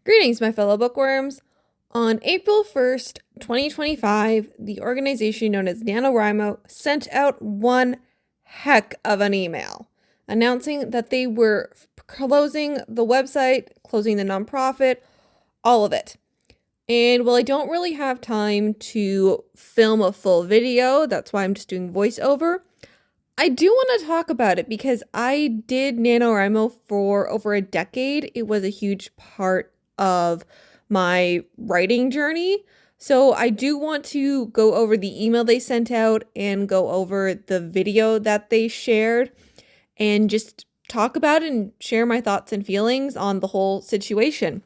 Greetings, my fellow bookworms. On April 1st, 2025, the organization known as NaNoWriMo sent out one heck of an email announcing that they were closing the website, closing the nonprofit, all of it. And while I don't really have time to film a full video, that's why I'm just doing voiceover, I do want to talk about it because I did NaNoWriMo for over a decade. It was a huge part of my writing journey. So I do want to go over the email they sent out and go over the video that they shared and just talk about it and share my thoughts and feelings on the whole situation.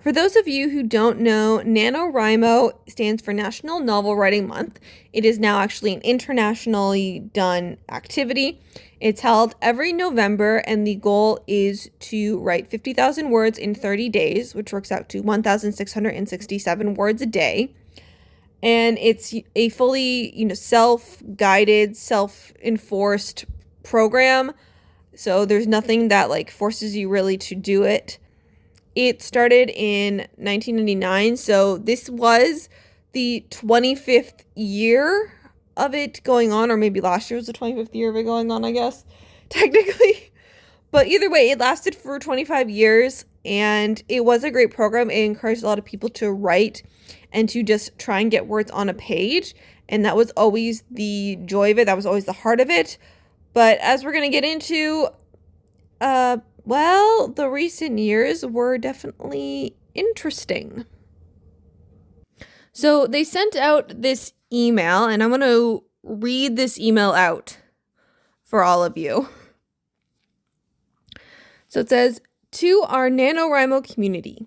For those of you who don't know, NaNoWriMo stands for National Novel Writing Month. It is now actually an internationally done activity. It's held every November, and the goal is to write 50,000 words in 30 days, which works out to 1,667 words a day. And it's a fully, self-guided, self-enforced program. So there's nothing that forces you really to do it. It started in 1999, so this was the 25th year of it going on, or maybe last year was the 25th year of it going on, I guess, technically. But either way, it lasted for 25 years, and it was a great program. It encouraged a lot of people to write and to just try and get words on a page, and that was always the joy of it. That was always the heart of it. But as we're going to get into, the recent years were definitely interesting. So they sent out this email, and I'm going to read this email out for all of you. So it says, "To our NaNoWriMo community,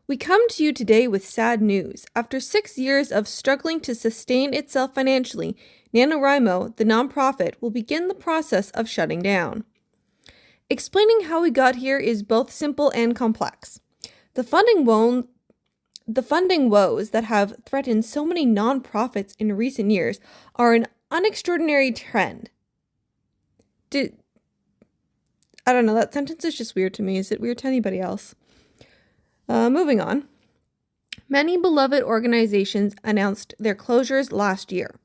we come to you today with sad news. After 6 years of struggling to sustain itself financially, NaNoWriMo, the nonprofit, will begin the process of shutting down. Explaining how we got here is both simple and complex. The funding woes that have threatened so many nonprofits in recent years are an unextraordinary trend." I don't know, that sentence is just weird to me. Is it weird to anybody else? Moving on. Many beloved organizations announced their closures last year.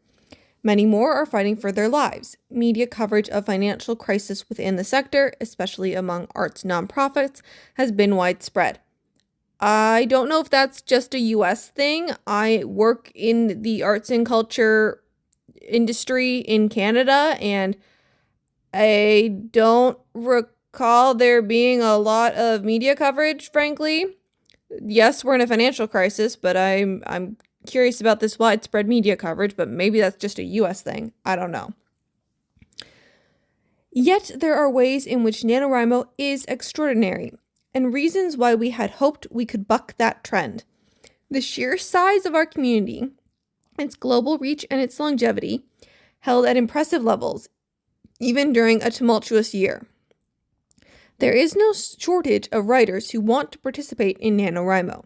Many more are fighting for their lives. Media coverage of financial crisis within the sector, especially among arts nonprofits, has been widespread. I don't know if that's just a US thing. I work in the arts and culture industry in Canada, and I don't recall there being a lot of media coverage, frankly. Yes, we're in a financial crisis, but I'm curious about this widespread media coverage, but maybe that's just a US thing. I don't know. Yet there are ways in which NaNoWriMo is extraordinary, and reasons why we had hoped we could buck that trend. The sheer size of our community, its global reach, and its longevity held at impressive levels, even during a tumultuous year. There is no shortage of writers who want to participate in NaNoWriMo.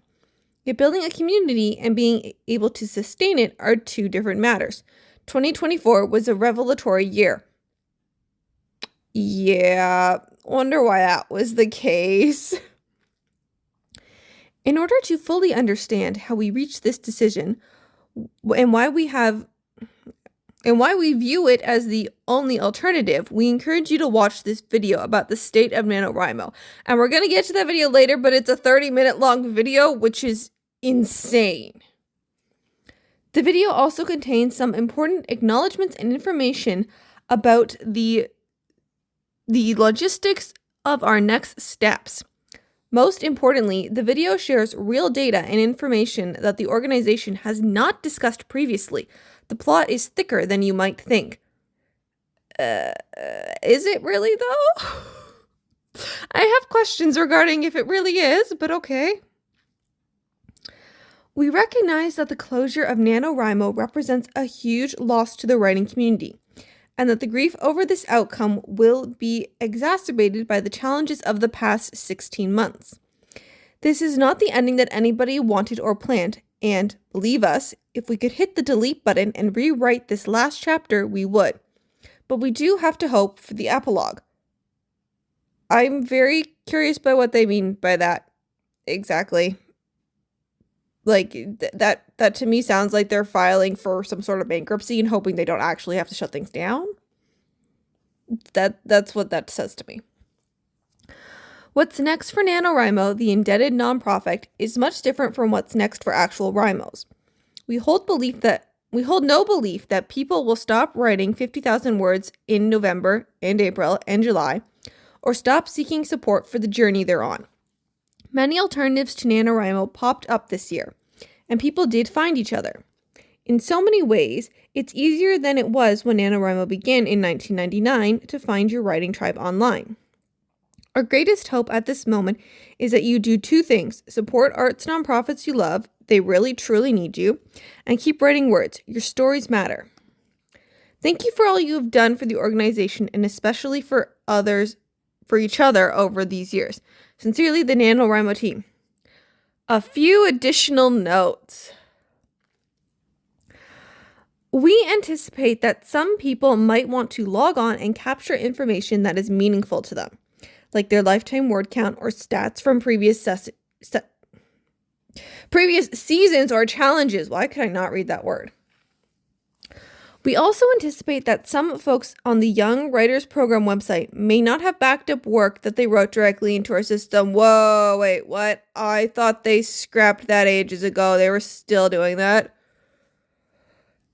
Yet building a community and being able to sustain it are two different matters. 2024 was a revelatory year. Yeah, wonder why that was the case. In order to fully understand how we reached this decision and why we view it as the only alternative, we encourage you to watch this video about the state of NaNoWriMo. And we're going to get to that video later, but it's a 30-minute long video, which is insane. The video also contains some important acknowledgments and information about the logistics of our next steps. Most importantly, the video shares real data and information that the organization has not discussed previously. The plot is thicker than you might think. Is it really, though? I have questions regarding if it really is, but okay. We recognize that the closure of NaNoWriMo represents a huge loss to the writing community, and that the grief over this outcome will be exacerbated by the challenges of the past 16 months. This is not the ending that anybody wanted or planned, and, believe us, if we could hit the delete button and rewrite this last chapter, we would. But we do have to hope for the epilogue. I'm very curious by what they mean by that exactly. Like, that to me sounds like they're filing for some sort of bankruptcy and hoping they don't actually have to shut things down. That's what that says to me. What's next for NaNoWriMo, the indebted nonprofit, is much different from what's next for actual Rhymos. We hold no belief that people will stop writing 50,000 words in November and April and July, or stop seeking support for the journey they're on. Many alternatives to NaNoWriMo popped up this year, and people did find each other. In so many ways, it's easier than it was when NaNoWriMo began in 1999 to find your writing tribe online. Our greatest hope at this moment is that you do two things: support arts nonprofits you love, they really truly need you, and keep writing words. Your stories matter. Thank you for all you have done for the organization and especially for each other over these years. Sincerely, the NaNoWriMo team. A few additional notes. We anticipate that some people might want to log on and capture information that is meaningful to them, like their lifetime word count or stats from previous seasons or challenges. Why could I not read that word? We also anticipate that some folks on the Young Writers Program website may not have backed up work that they wrote directly into our system. Whoa, wait, what? I thought they scrapped that ages ago. They were still doing that.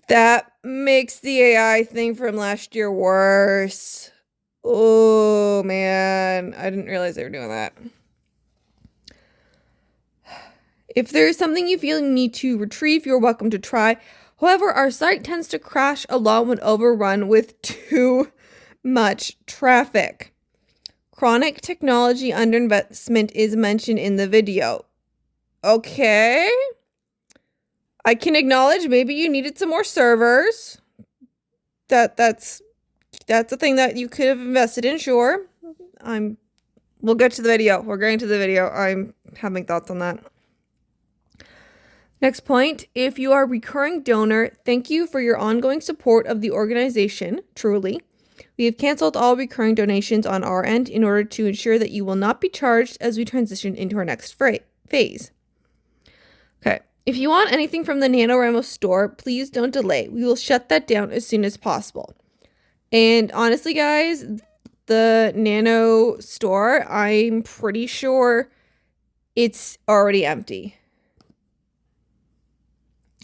That makes the AI thing from last year worse. Oh, man. I didn't realize they were doing that. If there is something you feel you need to retrieve, you're welcome to try. However, our site tends to crash a lot when overrun with too much traffic. Chronic technology underinvestment is mentioned in the video. Okay. I can acknowledge maybe you needed some more servers. That's a thing that you could have invested in, sure. We'll get to the video. We're going to the video. I'm having thoughts on that. Next point, if you are a recurring donor, thank you for your ongoing support of the organization, truly. We have canceled all recurring donations on our end in order to ensure that you will not be charged as we transition into our next phase. Okay, if you want anything from the NaNoWriMo store, please don't delay. We will shut that down as soon as possible. And honestly, guys, the Nano store, I'm pretty sure it's already empty.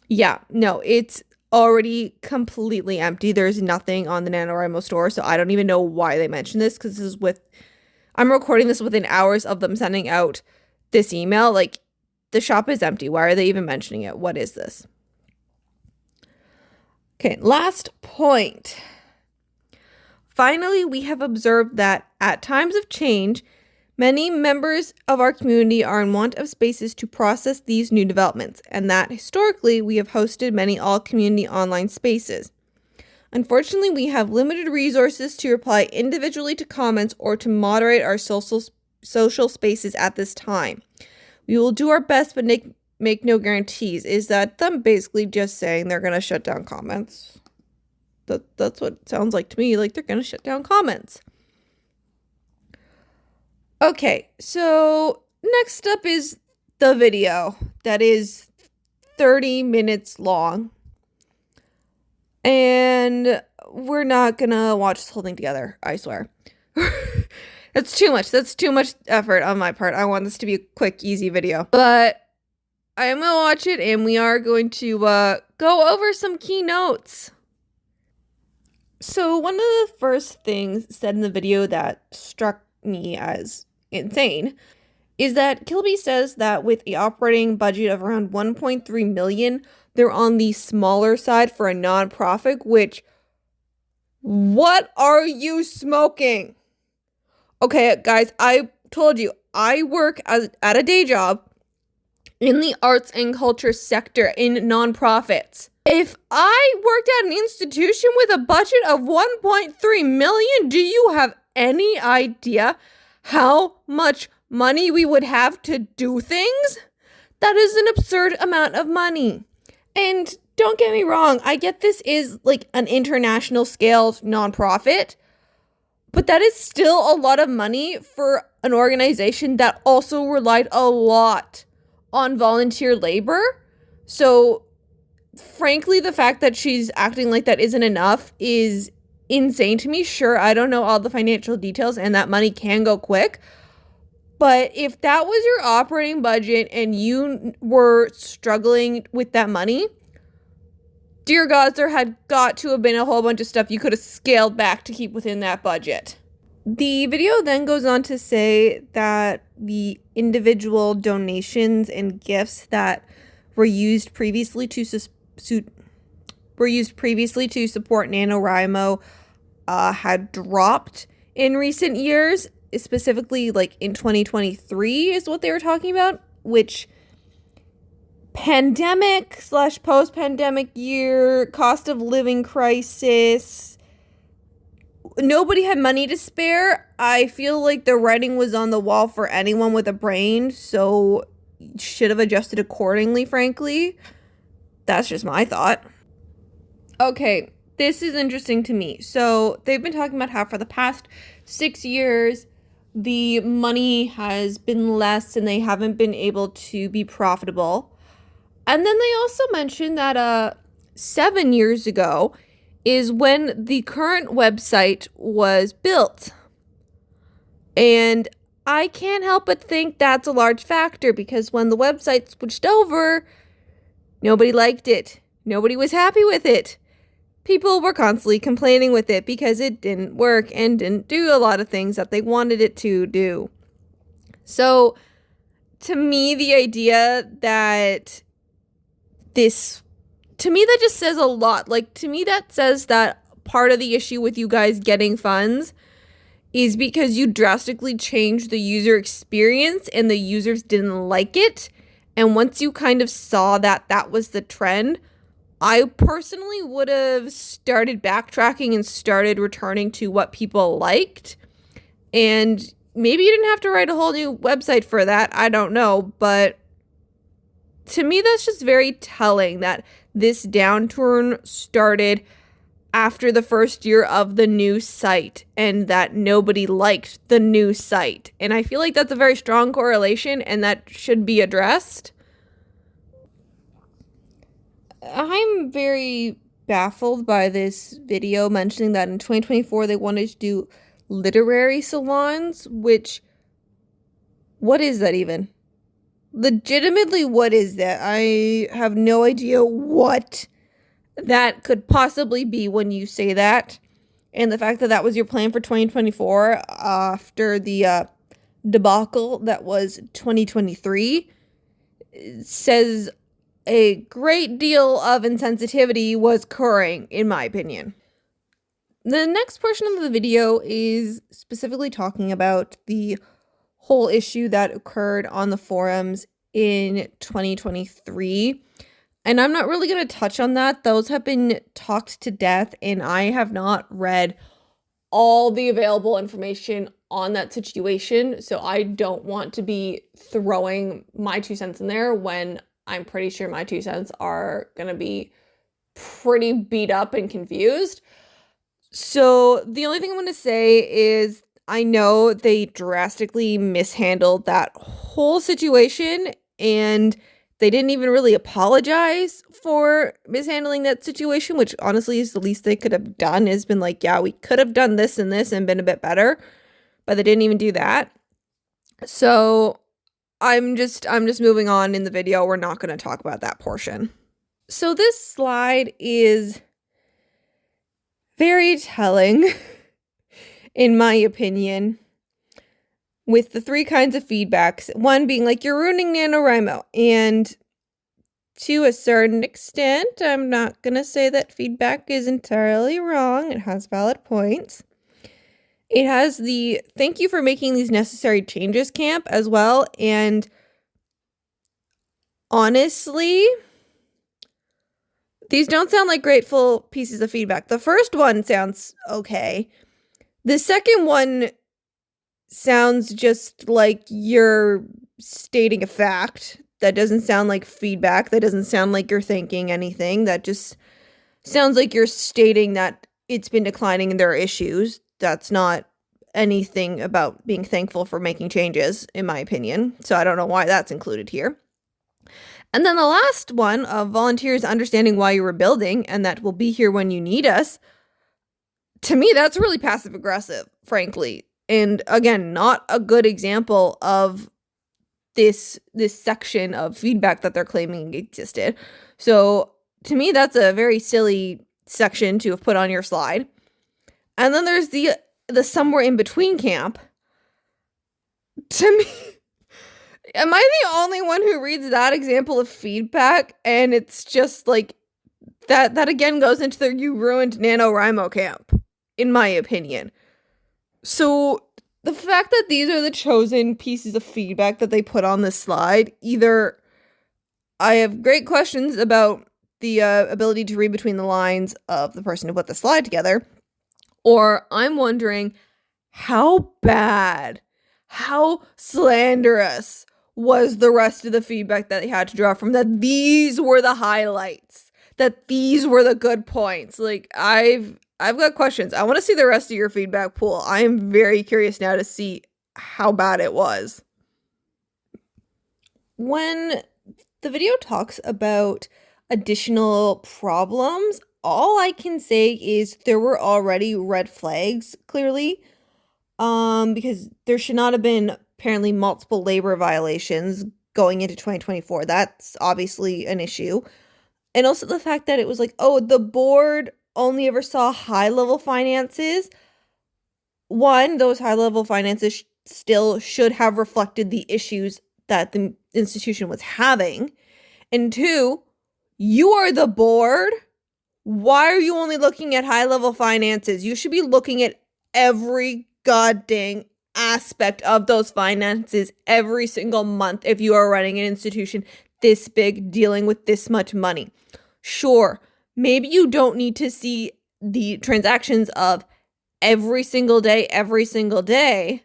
Yeah, no, it's already completely empty. There's nothing on the NaNoWriMo store, so I don't even know why they mentioned this, because I'm recording this within hours of them sending out this email. Like, the shop is empty. Why are they even mentioning it? What is this? Okay, last point. Finally, we have observed that at times of change, many members of our community are in want of spaces to process these new developments, and that historically we have hosted many all-community online spaces. Unfortunately, we have limited resources to reply individually to comments or to moderate our social spaces at this time. We will do our best, but make no guarantees. Is that them basically just saying they're going to shut down comments? That's what it sounds like to me, like they're going to shut down comments. Okay, so next up is the video that is 30 minutes long. And we're not gonna watch this whole thing together, I swear. That's too much. That's too much effort on my part. I want this to be a quick, easy video. But I am gonna watch it, and we are going to go over some key notes. So one of the first things said in the video that struck me as insane is that Kilby says that with a operating budget of around 1.3 million, they're on the smaller side for a nonprofit, which, what are you smoking? Okay, guys, I told you, I work at a day job in the arts and culture sector in nonprofits. If I worked at an institution with a budget of 1.3 million, do you have any idea how much money we would have to do things? That is an absurd amount of money. And don't get me wrong, I get this is like an international scale nonprofit, But that is still a lot of money for an organization that also relied a lot on volunteer labor. So, frankly, the fact that she's acting like that isn't enough is insane to me. Sure, I don't know all the financial details, and that money can go quick. But if that was your operating budget and you were struggling with that money, dear gods, there had got to have been a whole bunch of stuff you could have scaled back to keep within that budget. The video then goes on to say that the individual donations and gifts that were used previously to support NaNoWriMo had dropped in recent years, specifically like in 2023 is what they were talking about, which pandemic / post-pandemic year, cost of living crisis, nobody had money to spare. I feel like the writing was on the wall for anyone with a brain, so should have adjusted accordingly, frankly. That's just my thought. Okay, this is interesting to me. So they've been talking about how for the past 6 years, the money has been less and they haven't been able to be profitable. And then they also mentioned that 7 years ago is when the current website was built. And I can't help but think that's a large factor because when the website switched over, nobody liked it. Nobody was happy with it. People were constantly complaining with it because it didn't work and didn't do a lot of things that they wanted it to do. So, to me, the idea that to me, that just says a lot. Like, to me, that says that part of the issue with you guys getting funds is because you drastically changed the user experience and the users didn't like it. And once you kind of saw that that was the trend, I personally would have started backtracking and started returning to what people liked. And maybe you didn't have to write a whole new website for that. I don't know. But to me, that's just very telling that this downturn started after the first year of the new site and that nobody liked the new site. And I feel like that's a very strong correlation and that should be addressed. I'm very baffled by this video mentioning that in 2024 they wanted to do literary salons, which, what is that even? Legitimately, what is that? I have no idea what that could possibly be when you say that. And the fact that that was your plan for 2024 after the debacle that was 2023 says a great deal of insensitivity was occurring, in my opinion. The next portion of the video is specifically talking about the whole issue that occurred on the forums in 2023. And I'm not really going to touch on that. Those have been talked to death, and I have not read all the available information on that situation. So I don't want to be throwing my 2 cents in there when I'm pretty sure my 2 cents are going to be pretty beat up and confused. So the only thing I'm going to say is I know they drastically mishandled that whole situation and they didn't even really apologize for mishandling that situation, which honestly is the least they could have done, has been like, yeah, we could have done this and this and been a bit better, but they didn't even do that. So I'm just moving on in the video. We're not going to talk about that portion. So this slide is very telling, in my opinion, with the 3 kinds of feedbacks. One being like, you're ruining NaNoWriMo. And to a certain extent, I'm not going to say that feedback is entirely wrong. It has valid points. It has the thank you for making these necessary changes camp as well. And honestly, these don't sound like grateful pieces of feedback. The first one sounds okay. The second one sounds just like you're stating a fact. That doesn't sound like feedback. That doesn't sound like you're thanking anything. That just sounds like you're stating that it's been declining and there are issues. That's not anything about being thankful for making changes, in my opinion. So I don't know why that's included here. And then the last one of volunteers understanding why you're rebuilding and that we'll be here when you need us. To me, that's really passive aggressive, frankly. And again, not a good example of this section of feedback that they're claiming existed. So to me, that's a very silly section to have put on your slide. And then there's the somewhere in between camp. To me, am I the only one who reads that example of feedback? And it's just like that again goes into the you ruined NaNoWriMo camp, in my opinion. So the fact that these are the chosen pieces of feedback that they put on this slide, either I have great questions about the ability to read between the lines of the person who put the slide together, or I'm wondering how bad, how slanderous was the rest of the feedback that they had to draw from, that these were the highlights, that these were the good points. Like, I've got questions. I want to see the rest of your feedback pool. I am very curious now to see how bad it was. When the video talks about additional problems, all I can say is there were already red flags, clearly, because there should not have been apparently multiple labor violations going into 2024. That's obviously an issue. And also the fact that it was like, oh, the board only ever saw high-level finances. One, those high-level finances still should have reflected the issues that the institution was having. And two, you are the board. Why are you only looking at high-level finances? You should be looking at every goddamn aspect of those finances every single month if you are running an institution this big, dealing with this much money. Sure, maybe you don't need to see the transactions of every single day,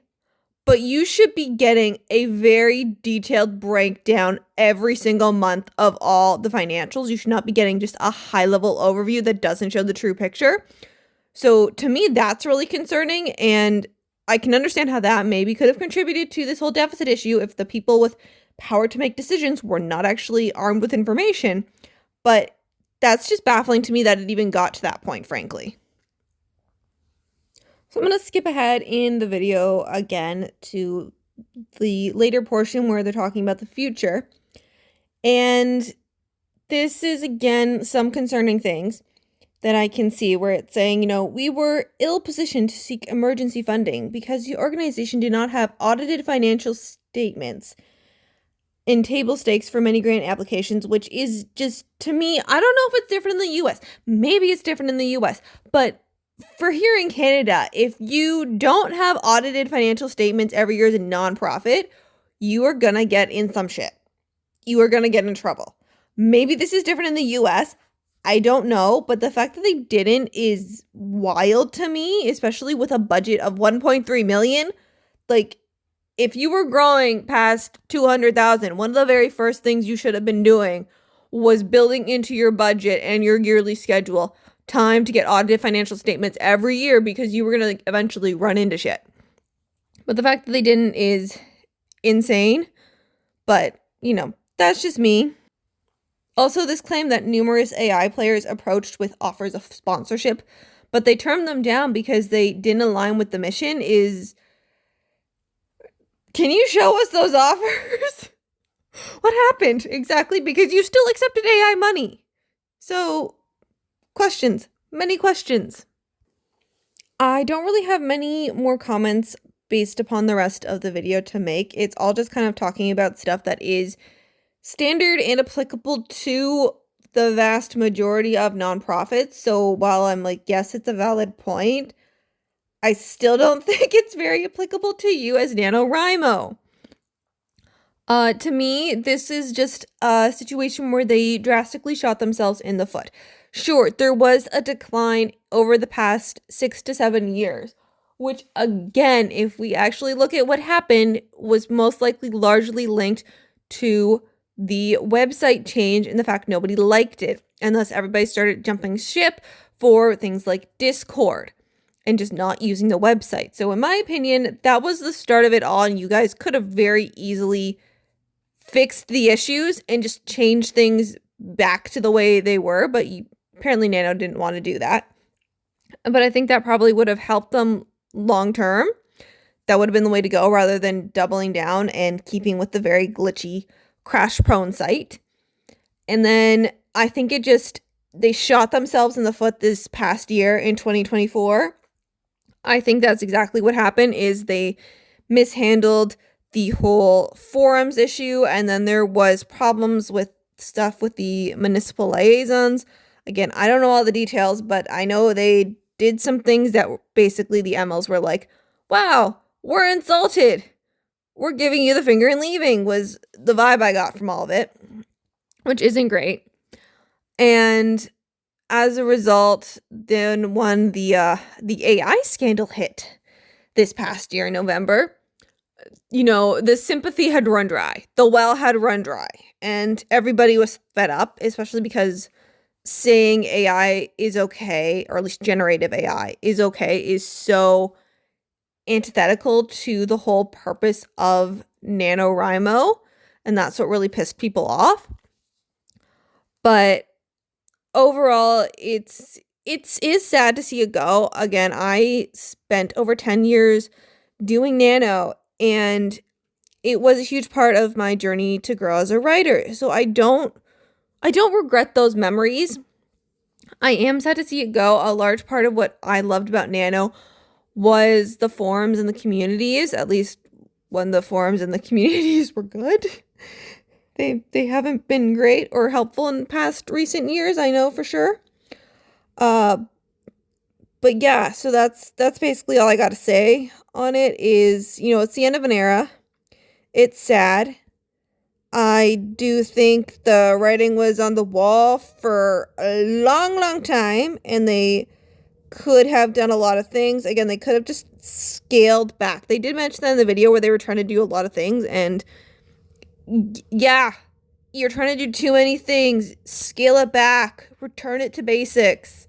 but you should be getting a very detailed breakdown every single month of all the financials. You should not be getting just a high-level overview that doesn't show the true picture. So to me, that's really concerning, and I can understand how that maybe could have contributed to this whole deficit issue if the people with power to make decisions were not actually armed with information. But that's just baffling to me that it even got to that point, frankly. So I'm going to skip ahead in the video again to the later portion where they're talking about the future. And this is, again, some concerning things that I can see where it's saying, we were ill-positioned to seek emergency funding because the organization did not have audited financial statements in table stakes for many grant applications, which is just, to me, I don't know if it's different in the US. Maybe it's different in the US, but for here in Canada, if you don't have audited financial statements every year as a nonprofit, you are gonna get in some shit. You are gonna get in trouble. Maybe this is different in the US. I don't know, but the fact that they didn't is wild to me, especially with a budget of 1.3 million. Like, if you were growing past 200,000, one of the very first things you should have been doing was building into your budget and your yearly schedule time to get audited financial statements every year, because you were going to eventually run into shit. But the fact that they didn't is insane. But, that's just me. Also, this claim that numerous AI players approached with offers of sponsorship, but they turned them down because they didn't align with the mission is... Can you show us those offers? What happened exactly? Because you still accepted AI money. So, questions. Many questions. I don't really have many more comments based upon the rest of the video to make. It's all just kind of talking about stuff that is standard and applicable to the vast majority of nonprofits. So while I'm like, yes, it's a valid point, I still don't think it's very applicable to you as NaNoWriMo. To me, this is just a situation where they drastically shot themselves in the foot. Sure, there was a decline over the past 6 to 7 years, which again, if we actually look at what happened, was most likely largely linked to the website change and the fact nobody liked it, and thus everybody started jumping ship for things like Discord. and just not using the website. So in my opinion, that was the start of it all, and you guys could have very easily fixed the issues and just changed things back to the way they were, but apparently Nano didn't want to do that. But I think that probably would have helped them long term. That would have been the way to go rather than doubling down and keeping with the very glitchy, crash-prone site. And then I think they shot themselves in the foot this past year in 2024. I think that's exactly what happened, is they mishandled the whole forums issue, and then there was problems with stuff with the municipal liaisons. Again, I don't know all the details, but I know they did some things that basically the MLs were like, wow, we're insulted. We're giving you the finger and leaving, was the vibe I got from all of it, which isn't great. And as a result, then when the AI scandal hit this past year in November, the sympathy had run dry. The well had run dry. And everybody was fed up, especially because saying AI is okay, or at least generative AI is okay, is so antithetical to the whole purpose of NaNoWriMo. And that's what really pissed people off. But overall, it is sad to see it go. Again, I spent over 10 years doing Nano, and it was a huge part of my journey to grow as a writer. So I don't regret those memories. I am sad to see it go. A large part of what I loved about Nano was the forums and the communities, at least when the forums and the communities were good. They haven't been great or helpful in past recent years, I know for sure. But yeah, so that's basically all I got to say on it. Is, it's the end of an era. It's sad. I do think the writing was on the wall for a long, long time, and they could have done a lot of things. Again, they could have just scaled back. They did mention that in the video where they were trying to do a lot of things, and yeah, you're trying to do too many things. Scale it back, return it to basics,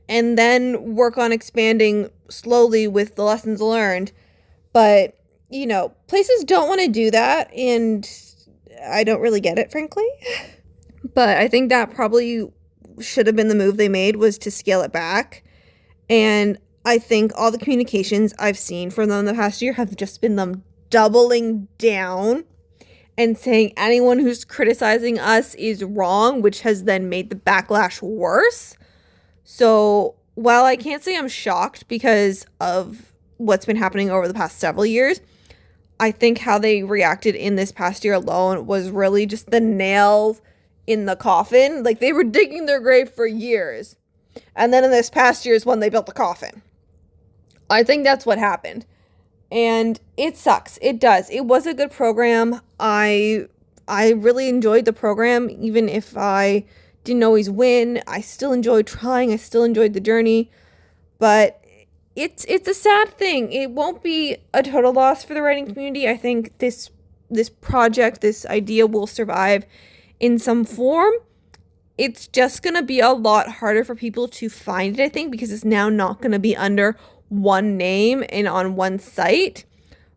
and then work on expanding slowly with the lessons learned. But, places don't want to do that, and I don't really get it, frankly. But I think that probably should have been the move they made, was to scale it back. And I think all the communications I've seen from them the past year have just been them doubling down and saying anyone who's criticizing us is wrong, which has then made the backlash worse. So while I can't say I'm shocked because of what's been happening over the past several years, I think how they reacted in this past year alone was really just the nail in the coffin. Like, they were digging their grave for years, and then in this past year is when they built the coffin. I think that's what happened. And it sucks. It does. It was a good program. I really enjoyed the program, even if I didn't always win. I still enjoyed trying. I still enjoyed the journey. But it's a sad thing. It won't be a total loss for the writing community. I think this project, this idea will survive in some form. It's just going to be a lot harder for people to find it, I think, because it's now not going to be under one name and on one site.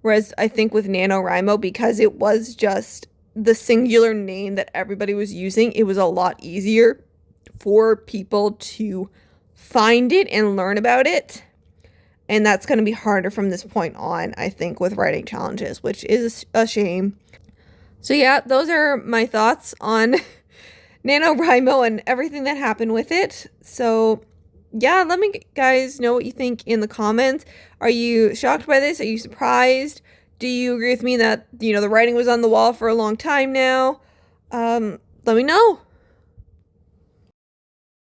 Whereas I think with NaNoWriMo, because it was just the singular name that everybody was using, it was a lot easier for people to find it and learn about it. And that's going to be harder from this point on, I think, with writing challenges, which is a shame. So yeah, those are my thoughts on NaNoWriMo and everything that happened with it. So yeah, let me guys know what you think in the comments. Are you shocked by this? Are you surprised? Do you agree with me that, the writing was on the wall for a long time now? Let me know.